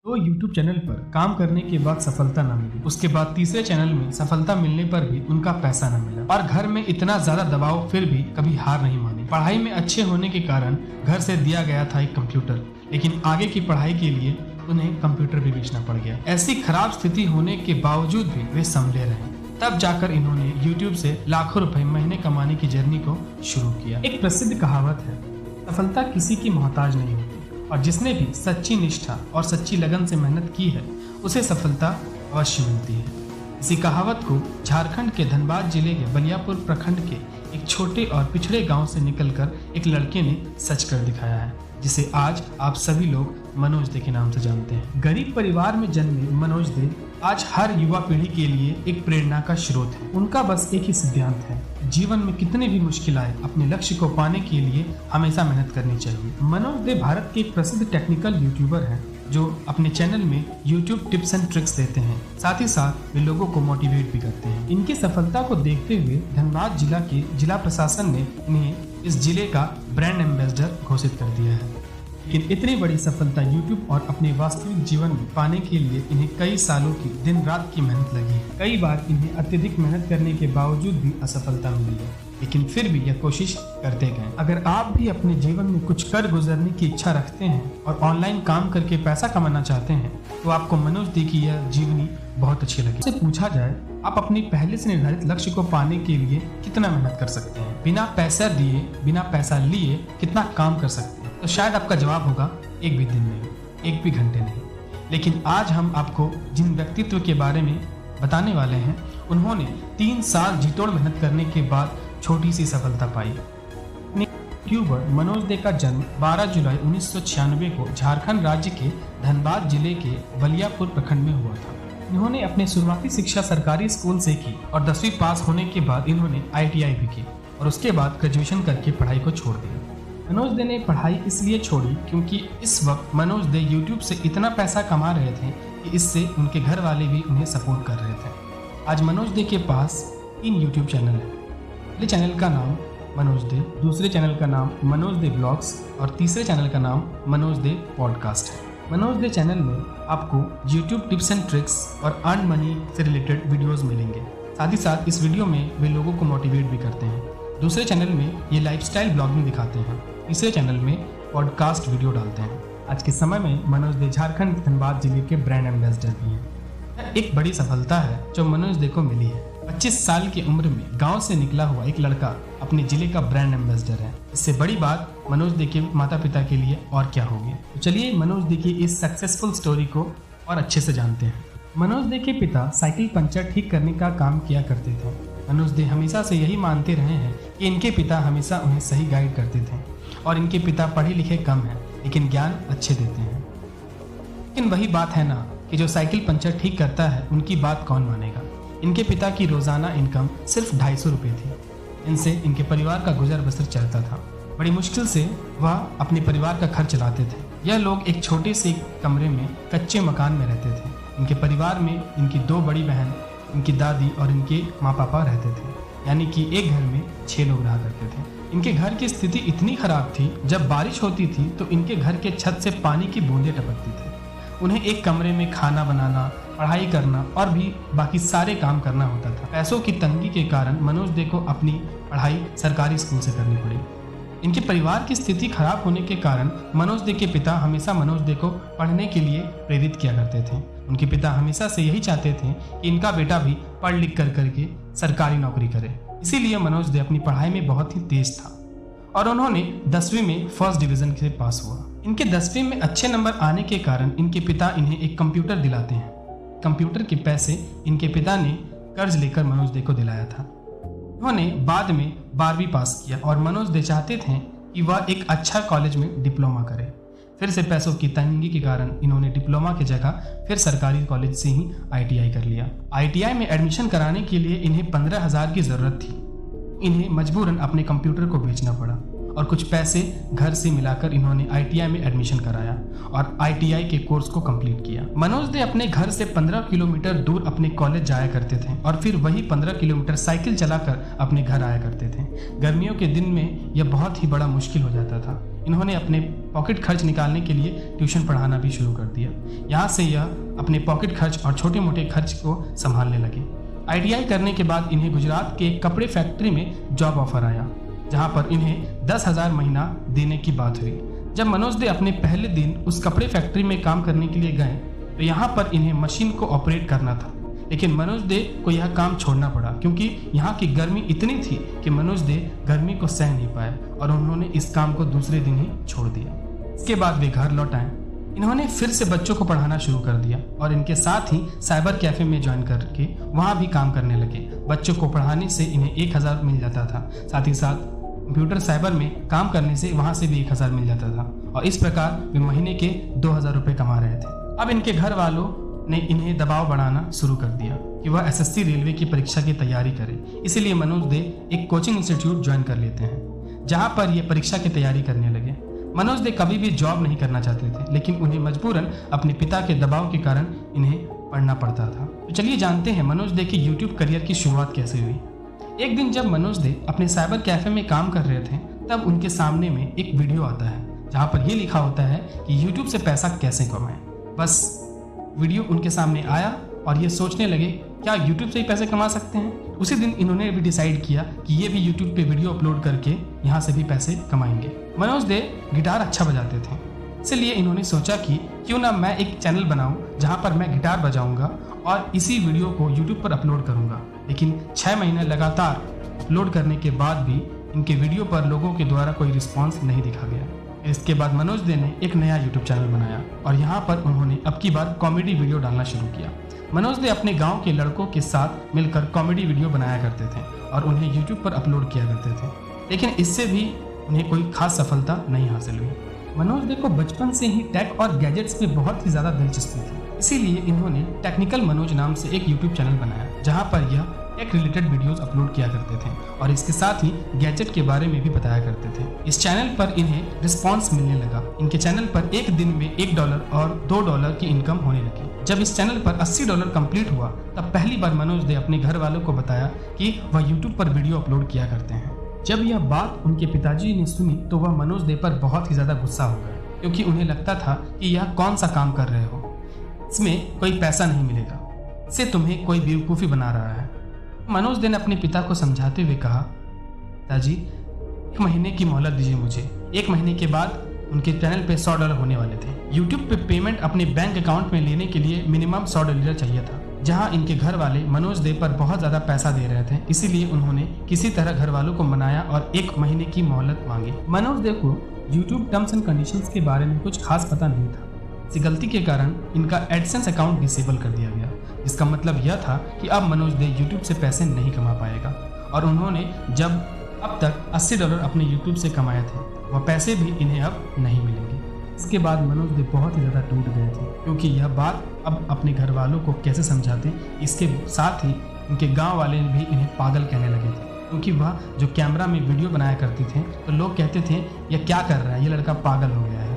तो YouTube channel पर काम करने के बाद सफलता न मिली, उसके बाद तीसरे चैनल में सफलता मिलने पर भी उनका पैसा न मिला और घर में इतना ज्यादा दबाव फिर भी कभी हार नहीं मानी। पढ़ाई में अच्छे होने के कारण घर से दिया गया था एक कंप्यूटर, लेकिन आगे की पढ़ाई के लिए उन्हें कंप्यूटर भी बेचना पड़ गया। ऐसी खराब स्थिति होने के बावजूद भी वे संभले रहे। तब जाकर इन्होंने YouTube से लाखों रुपए महीने कमाने की जर्नी को शुरू किया। एक प्रसिद्ध कहावत है, सफलता किसी की मोहताज नहीं होती और जिसने भी सच्ची निष्ठा और सच्ची लगन से मेहनत की है उसे सफलता अवश्य मिलती है। इसी कहावत को झारखंड के धनबाद जिले के बलियापुर प्रखंड के एक छोटे और पिछड़े गांव से निकलकर एक लड़के ने सच कर दिखाया है, जिसे आज आप सभी लोग मनोज दे के नाम से जानते हैं। गरीब परिवार में जन्मे मनोज दे आज हर युवा पीढ़ी के लिए एक प्रेरणा का स्रोत है। उनका बस एक ही सिद्धांत है, जीवन में कितनी भी मुश्किल आए अपने लक्ष्य को पाने के लिए हमेशा मेहनत करनी चाहिए। मनोज दे भारत के एक प्रसिद्ध टेक्निकल यूट्यूबर हैं जो अपने चैनल में यूट्यूब टिप्स एंड ट्रिक्स देते हैं, साथ ही साथ वे लोगों को मोटिवेट भी करते हैं। इनकी सफलता को देखते हुए धनबाद जिला के जिला प्रशासन ने इन्हें इस जिले का ब्रांड एम्बेसडर घोषित कर दिया है। लेकिन इतनी बड़ी सफलता यूट्यूब और अपने वास्तविक जीवन में पाने के लिए इन्हें कई सालों की दिन रात की मेहनत लगी। कई बार इन्हें अत्यधिक मेहनत करने के बावजूद भी असफलता मिली है, लेकिन फिर भी यह कोशिश करते गए। अगर आप भी अपने जीवन में कुछ कर गुजरने की इच्छा रखते हैं और ऑनलाइन काम करके पैसा कमाना चाहते हैं तो आपको मनोज दे की यह जीवनी बहुत अच्छी लगी। से पूछा जाए आप अपनी पहले से निर्धारित लक्ष्य को पाने के लिए कितना मेहनत कर सकते हैं, बिना पैसा दिए बिना पैसा लिए कितना काम कर सकते हैं, तो शायद आपका जवाब होगा एक भी दिन नहीं, एक भी घंटे नहीं। लेकिन आज हम आपको जिन व्यक्तित्व के बारे में बताने वाले हैं उन्होंने 3 साल जीतोड़ मेहनत करने के बाद छोटी सी सफलता पाई। यूट्यूबर मनोज दे का जन्म 12 जुलाई 1996 को झारखंड राज्य के धनबाद जिले के बलियापुर प्रखंड में हुआ था। इन्होंने अपनी शुरुआती शिक्षा सरकारी स्कूल से की और 10वीं पास होने के बाद इन्होंने ITI भी की और उसके बाद ग्रेजुएशन करके पढ़ाई को छोड़ दिया। मनोज दे ने पढ़ाई इसलिए छोड़ी क्योंकि इस वक्त मनोज दे YouTube से इतना पैसा कमा रहे थे कि इससे उनके घर वाले भी उन्हें सपोर्ट कर रहे थे। आज मनोज दे के पास 3 YouTube चैनल है। पहले चैनल का नाम मनोज दे, दूसरे चैनल का नाम मनोज दे ब्लॉग्स और तीसरे चैनल का नाम मनोज दे पॉडकास्ट है। मनोज दे चैनल में आपको YouTube टिप्स एंड ट्रिक्स और अर्न मनी से रिलेटेड वीडियोस मिलेंगे। साथ ही साथ इस वीडियो में वे लोगों को मोटिवेट भी करते हैं। दूसरे चैनल में ये लाइफस्टाइल ब्लॉगिंग दिखाते हैं, तीसरे चैनल में पॉडकास्ट वीडियो डालते हैं। आज के समय में मनोज दे झारखंड धनबाद जिले के ब्रांड एम्बेसडर भी हैं। एक बड़ी सफलता है जो मनोज दे को मिली है। 25 साल की उम्र में गांव से निकला हुआ एक लड़का अपने जिले का ब्रांड एम्बेसडर है। इससे बड़ी बात मनोज दे के माता पिता के लिए और क्या होगी। तो चलिए मनोज दे की इस सक्सेसफुल स्टोरी को और अच्छे से जानते हैं। मनोज दे के पिता साइकिल पंचर ठीक करने का काम किया करते थे। मनोज दे हमेशा से यही मानते रहे हैं कि इनके पिता हमेशा उन्हें सही गाइड करते थे और इनके पिता पढ़े लिखे कम हैं लेकिन ज्ञान अच्छे देते हैं। लेकिन वही बात है ना कि जो साइकिल पंचर ठीक करता है उनकी बात कौन मानेगा। इनके पिता की रोजाना इनकम सिर्फ 250 रुपये थी। इनसे इनके परिवार का गुजर बसर चलता था। बड़ी मुश्किल से वह अपने परिवार का खर्च चलाते थे। यह लोग एक छोटे से कमरे में कच्चे मकान में रहते थे। इनके परिवार में इनकी 2 बड़ी बहन, इनकी दादी और इनके माँ पापा रहते थे, यानी कि एक घर में 6 लोग रहा करते थे। इनके घर की स्थिति इतनी खराब थी, जब बारिश होती थी तो इनके घर के छत से पानी की बूंदें टपकती थी। उन्हें एक कमरे में खाना बनाना, पढ़ाई करना और भी बाकी सारे काम करना होता था। पैसों की तंगी के कारण मनोज दे को अपनी पढ़ाई सरकारी स्कूल से करनी पड़ी। इनके परिवार की स्थिति खराब होने के कारण मनोज दे के पिता हमेशा मनोज दे को पढ़ने के लिए प्रेरित किया करते थे। उनके पिता हमेशा से यही चाहते थे कि इनका बेटा भी पढ़ लिख कर करके सरकारी नौकरी करे। इसीलिए मनोज दे अपनी पढ़ाई में बहुत ही तेज था और उन्होंने 10वीं में फर्स्ट डिवीजन से पास हुआ। इनके 10वीं में अच्छे नंबर आने के कारण इनके पिता इन्हें एक कंप्यूटर दिलाते हैं। कंप्यूटर के पैसे इनके पिता ने कर्ज लेकर मनोज दे को दिलाया था। उन्होंने बाद में 12वीं पास किया और मनोज दे चाहते थे कि वह एक अच्छा कॉलेज में डिप्लोमा करे। फिर से पैसों की तंगी के कारण इन्होंने डिप्लोमा की जगह फिर सरकारी कॉलेज से ही ITI कर लिया। ITI में एडमिशन कराने के लिए इन्हें 15,000 की ज़रूरत थी। इन्हें मजबूरन अपने कंप्यूटर को बेचना पड़ा और कुछ पैसे घर से मिलाकर इन्होंने ITI में एडमिशन कराया और ITI के कोर्स को कंप्लीट किया। मनोज दे अपने घर से 15 किलोमीटर दूर अपने कॉलेज जाया करते थे और फिर वही 15 किलोमीटर साइकिल चलाकर अपने घर आया करते थे। गर्मियों के दिन में यह बहुत ही बड़ा मुश्किल हो जाता था। इन्होंने अपने पॉकेट खर्च निकालने के लिए ट्यूशन पढ़ाना भी शुरू कर दिया। यहाँ से यह अपने पॉकेट खर्च और छोटे मोटे खर्च को संभालने लगे। ITI करने के बाद इन्हें गुजरात के कपड़े फैक्ट्री में जॉब ऑफर आया, जहाँ पर इन्हें 10,000 महीना देने की बात हुई। जब मनोज दे अपने पहले दिन उस कपड़े फैक्ट्री में काम करने के लिए गए तो यहाँ पर इन्हें मशीन को ऑपरेट करना था, लेकिन मनोज दे को यह काम छोड़ना पड़ा क्योंकि यहाँ की गर्मी इतनी थी कि मनोज दे गर्मी को सह नहीं पाए और उन्होंने इस काम को दूसरे दिन ही छोड़ दिया। इसके बाद वे घर लौट आए। इन्होंने फिर से बच्चों को पढ़ाना शुरू कर दिया और इनके साथ ही साइबर कैफे में ज्वाइन करके वहाँ भी काम करने लगे। बच्चों को पढ़ाने से इन्हें 1,000 मिल जाता था, साथ ही साथ कंप्यूटर साइबर में काम करने से वहाँ से भी 1,000 मिल जाता था और इस प्रकार वे महीने के 2,000 रुपये कमा रहे थे। अब इनके घर वालों ने इन्हें दबाव बढ़ाना शुरू कर दिया कि वह SSC रेलवे की परीक्षा की तैयारी करे। इसीलिए मनोज दे एक कोचिंग इंस्टीट्यूट ज्वाइन कर लेते हैं, जहाँ पर ये परीक्षा की तैयारी करने लगे। मनोज दे कभी भी जॉब नहीं करना चाहते थे, लेकिन उन्हें मजबूरन अपने पिता के दबाव के कारण इन्हें पढ़ना पड़ता था। तो चलिए जानते हैं मनोज दे की YouTube करियर की शुरुआत कैसे हुई। एक दिन जब मनोज दे अपने साइबर कैफे में काम कर रहे थे तब उनके सामने में एक वीडियो आता है जहाँ पर यह लिखा होता है कि YouTube से पैसा कैसे कमाएं। बस वीडियो उनके सामने आया और ये सोचने लगे क्या YouTube से ही पैसे कमा सकते हैं। उसी दिन इन्होंने भी डिसाइड किया कि ये भी YouTube पे वीडियो अपलोड करके यहाँ से भी पैसे कमाएंगे। मनोज दे गिटार अच्छा बजाते थे, इसलिए इन्होंने सोचा कि क्यों ना मैं एक चैनल बनाऊं जहाँ पर मैं गिटार बजाऊंगा और इसी वीडियो को YouTube पर अपलोड करूंगा। लेकिन 6 महीने लगातार अपलोड करने के बाद भी इनके वीडियो पर लोगों के द्वारा कोई रिस्पॉन्स नहीं दिखा गया। इसके बाद मनोज दे ने एक नया YouTube चैनल बनाया और यहाँ पर उन्होंने अब की बार कॉमेडी वीडियो डालना शुरू किया। मनोज दे अपने गांव के लड़कों के साथ मिलकर कॉमेडी वीडियो बनाया करते थे और उन्हें YouTube पर अपलोड किया करते थे, लेकिन इससे भी उन्हें कोई खास सफलता नहीं हासिल हुई। मनोज दे को बचपन से ही टेक और गैजेट्स में बहुत ही ज़्यादा दिलचस्पी थी, इसीलिए इन्होंने टेक्निकल मनोज नाम से एक YouTube चैनल बनाया जहाँ पर यह टेक रिलेटेड वीडियोस अपलोड किया करते थे और इसके साथ ही गैजेट के बारे में भी बताया करते थे। इस चैनल पर इन्हें रिस्पांस मिलने लगा। इनके चैनल पर एक दिन में $1 और $2 की इनकम होने लगी। जब इस चैनल पर $80 कंप्लीट हुआ तब पहली बार मनोज दे अपने घर वालों को बताया कि वह YouTube पर वीडियो अपलोड किया करते हैं। जब यह बात उनके पिताजी ने सुनी तो वह मनोज दे पर बहुत ही ज़्यादा गुस्सा हो गए, क्योंकि उन्हें लगता था कि यह कौन सा काम कर रहे हो, इसमें कोई पैसा नहीं मिलेगा, इससे तुम्हें कोई बेवकूफ़ी बना रहा है। मनोज दे ने अपने पिता को समझाते हुए कहा, पिताजी 1 महीने की मोहलत दीजिए मुझे। 1 महीने के बाद उनके चैनल पे $100 होने वाले थे। YouTube पे पेमेंट अपने बैंक अकाउंट में लेने के लिए मिनिमम $100 चाहिए था, जहां इनके घर वाले मनोज दे पर बहुत ज़्यादा पैसा दे रहे थे। इसीलिए उन्होंने किसी तरह घर वालों को मनाया और 1 महीने की मोहलत मांगी। मनोज दे को YouTube टर्म्स एंड कंडीशंस के बारे में कुछ खास पता नहीं था। इसी गलती के कारण इनका एडसेंस अकाउंट डिसेबल कर दिया गया। इसका मतलब यह था कि अब मनोज दे YouTube से पैसे नहीं कमा पाएगा और उन्होंने जब अब तक $80 अपने YouTube से कमाए थे वह पैसे भी इन्हें अब नहीं मिलेंगे। इसके बाद मनोज दे बहुत ही ज़्यादा टूट गए थे, क्योंकि यह बात अब अपने घर वालों को कैसे समझाते। इसके साथ ही इनके गाँव वाले भी इन्हें पागल कहने लगे थे, क्योंकि वह जो कैमरा में वीडियो बनाया करते थे तो लोग कहते थे यह क्या कर रहा है, ये लड़का पागल हो गया है।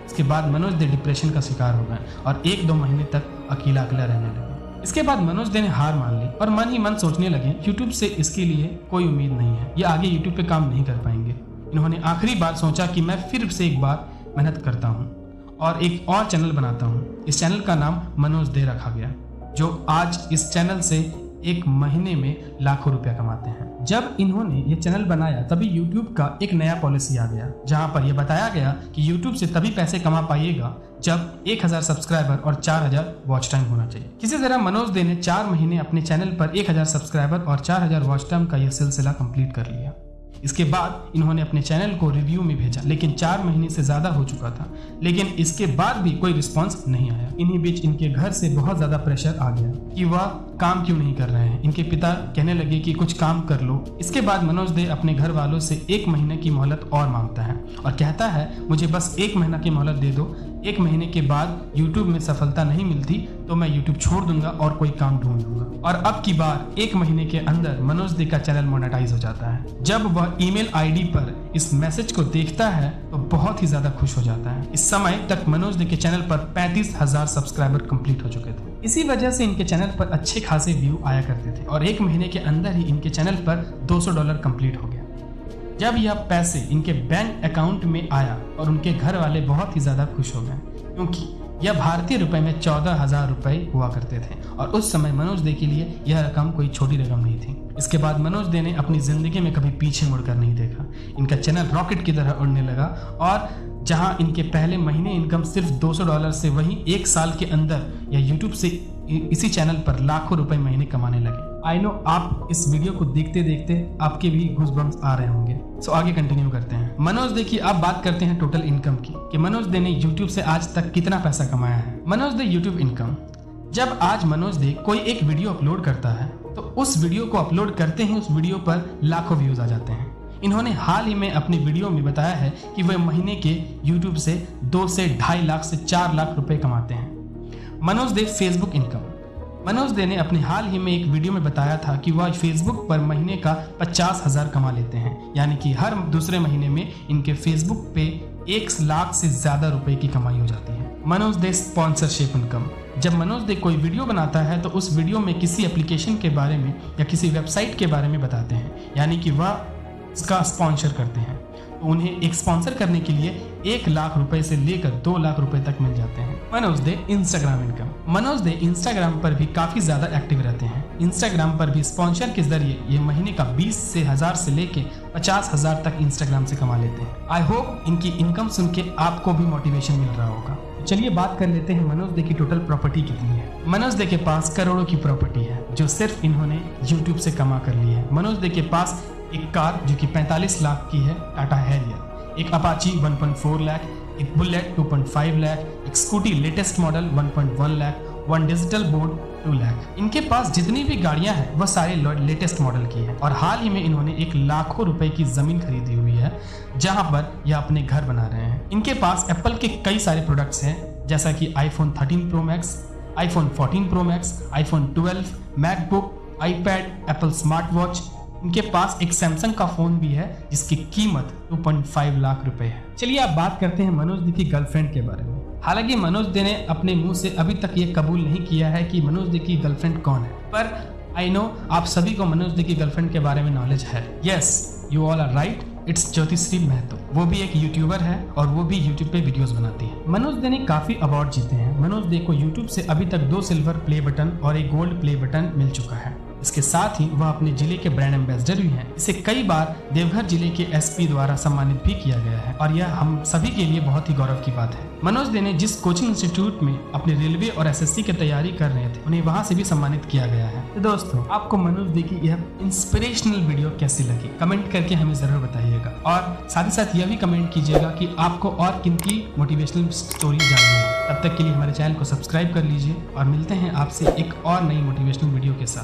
इसके बाद मनोज दे डिप्रेशन का शिकार हो गए और 1-2 महीने तक अकेला रहने लगे। इसके बाद मनोज दे ने हार मान ली और मन ही मन सोचने लगे YouTube से इसके लिए कोई उम्मीद नहीं है, ये आगे YouTube पे काम नहीं कर पाएंगे। इन्होंने आखिरी बार सोचा कि मैं फिर से एक बार मेहनत करता हूँ और एक और चैनल बनाता हूँ। इस चैनल का नाम मनोज दे रखा गया, जो आज इस चैनल से 1 महीने में लाखों रुपया कमाते हैं। जब इन्होंने ये चैनल बनाया तभी YouTube का एक नया पॉलिसी आ गया, जहां पर यह बताया गया कि YouTube से तभी पैसे कमा पाइएगा जब 1000 सब्सक्राइबर और 4000 वॉच टाइम होना चाहिए। किसी तरह मनोज दे ने 4 महीने अपने चैनल पर 1000 सब्सक्राइबर और 4000 वॉच टाइम का यह सिलसिला कंप्लीट कर लिया। इसके बाद इन्होंने अपने चैनल को रिव्यू में भेजा, लेकिन 4 महीने से ज़्यादा हो चुका था, लेकिन इसके बाद भी कोई रिस्पांस नहीं आया। इन्हीं बीच इनके घर से बहुत ज़्यादा प्रेशर आ गया कि वह काम क्यों नहीं कर रहे हैं। इनके पिता कहने लगे कि कुछ काम कर लो। इसके बाद मनोज दे अपने घर वालों से 1 महीने की मोहलत और मांगता है और कहता है मुझे बस 1 महीना की मोहलत दे दो। 1 महीने के बाद YouTube में सफलता नहीं मिलती तो तो मैं यूट्यूब छोड़ दूंगा और कोई काम ढूंढ लूंगा। और अब की बार 1 महीने के अंदर मनोज दे का चैनल मोनेटाइज हो जाता है। जब वह ईमेल आईडी पर इस मैसेज को देखता है तो बहुत ही ज्यादा खुश हो जाता है। इस समय तक मनोज दे के चैनल पर 35,000 सब्सक्राइबर कंप्लीट हो चुके थे। इसी वजह से इनके चैनल पर अच्छे खासे व्यू आया करते थे और 1 महीने के अंदर ही इनके चैनल पर $200 कंप्लीट हो गया। जब यह पैसे इनके बैंक अकाउंट में आया और उनके घर वाले बहुत ही ज्यादा खुश हो गए, क्योंकि यह भारतीय रुपए में 14,000 रुपए हुआ करते थे और उस समय मनोज दे के लिए यह रकम कोई छोटी रकम नहीं थी। इसके बाद मनोज दे ने अपनी जिंदगी में कभी पीछे मुड़कर नहीं देखा। इनका चैनल रॉकेट की तरह उड़ने लगा और जहां इनके पहले महीने इनकम सिर्फ $200 से वहीं 1 साल के अंदर यह यूट्यूब से इसी चैनल पर लाखों रुपए महीने कमाने लगे। आई नो आप इस वीडियो को देखते देखते आपके भी गूज़बम्प्स आ रहे होंगे। सो आगे कंटिन्यू करते हैं। मनोज दे की अब बात करते हैं टोटल इनकम की कि मनोज दे ने यूट्यूब से आज तक कितना पैसा कमाया है। मनोज दे यूट्यूब इनकम। जब आज मनोज दे कोई एक वीडियो अपलोड करता है तो उस वीडियो को अपलोड करते ही उस वीडियो पर लाखों व्यूज आ जाते हैं। इन्होंने हाल ही में अपनी वीडियो में बताया है कि वह महीने के यूट्यूब से 2 से 2.5 लाख से 4 लाख रुपए कमाते हैं। मनोज दे फेसबुक इनकम। मनोज दे ने अपने हाल ही में एक वीडियो में बताया था कि वह फेसबुक पर महीने का 50,000 कमा लेते हैं, यानी कि हर दूसरे महीने में इनके फेसबुक पे 1 लाख से ज्यादा रुपए की कमाई हो जाती है। मनोज दे स्पॉन्सरशिप इनकम। जब मनोज दे कोई वीडियो बनाता है तो उस वीडियो में किसी एप्लीकेशन के बारे में या किसी वेबसाइट के बारे में बताते हैं, यानी कि वह इसका स्पॉन्सर करते हैं, तो उन्हें एक स्पॉन्सर करने के लिए 1 लाख रुपए से लेकर 2 लाख रुपए तक मिल जाते हैं। मनोज दे इंस्टाग्राम इनकम। मनोज दे इंस्टाग्राम पर भी काफी ज्यादा एक्टिव रहते हैं। इंस्टाग्राम पर भी स्पॉन्सर के जरिए ये महीने का 20,000 से लेके 50,000 तक इंस्टाग्राम से कमा लेते हैं। आई होप इनकी इनकम सुन के आपको भी मोटिवेशन मिल रहा होगा। चलिए बात कर लेते हैं मनोज दे की टोटल प्रॉपर्टी कितनी है। मनोज दे के पास करोड़ों की प्रॉपर्टी है जो सिर्फ इन्होंने यूट्यूब से कमा कर ली है। मनोज दे के पास एक कार जो कि 45 लाख की है, टाटा हैरियर, एक अपाची 1.4 लाख, एक बुलेट 2.5 लाख, एक scooty latest model 1.1 lakh, 1 digital board 2 lakh. इनके पास जितनी भी गाड़ियां हैं वह सारे लेटेस्ट मॉडल की है और हाल ही में इन्होंने 1 लाखों रुपए की जमीन खरीदी हुई है जहां पर यह अपने घर बना रहे हैं। इनके पास एप्पल के कई सारे प्रोडक्ट्स हैं जैसा कि iPhone 13 Pro Max, iPhone 14 Pro Max, iPhone 12, MacBook, iPad, Apple smart watch. इनके पास एक सैमसंग का फोन भी है जिसकी कीमत 2.5 लाख रुपए है। चलिए आप बात करते हैं मनोज दे की गर्लफ्रेंड के बारे में। हालांकि मनोज दे ने अपने मुंह से अभी तक ये कबूल नहीं किया है कि मनोज दे की गर्लफ्रेंड कौन है, पर आई नो आप सभी को मनोज दे की गर्लफ्रेंड के बारे में नॉलेज है। Yes, you all are right, it's Jyotishree Mahato. वो भी एक यूट्यूबर है और वो भी यूट्यूब पे वीडियोस बनाती है। मनोज दे ने काफी अवार्ड जीते हैं। मनोज दे को यूट्यूब से अभी तक 2 सिल्वर प्ले बटन और एक गोल्ड प्ले बटन मिल चुका है। इसके साथ ही वह अपने जिले के ब्रांड एम्बेसडर भी हैं। इसे कई बार देवघर जिले के एसपी द्वारा सम्मानित भी किया गया है और यह हम सभी के लिए बहुत ही गौरव की बात है। मनोज दे ने जिस कोचिंग इंस्टीट्यूट में अपने रेलवे और एसएससी की तैयारी कर रहे थे उन्हें वहां से भी सम्मानित किया गया है। तो दोस्तों, आपको मनोज दे की यह इंस्पिरेशनल वीडियो कैसी लगी कमेंट करके हमें जरूर बताइएगा और साथ ही साथ यह भी कमेंट कीजिएगा कि आपको और किन की मोटिवेशनल स्टोरी जाननी है। तब तक के लिए हमारे चैनल को सब्सक्राइब कर लीजिए और मिलते हैं आपसे एक और नई मोटिवेशनल वीडियो के साथ।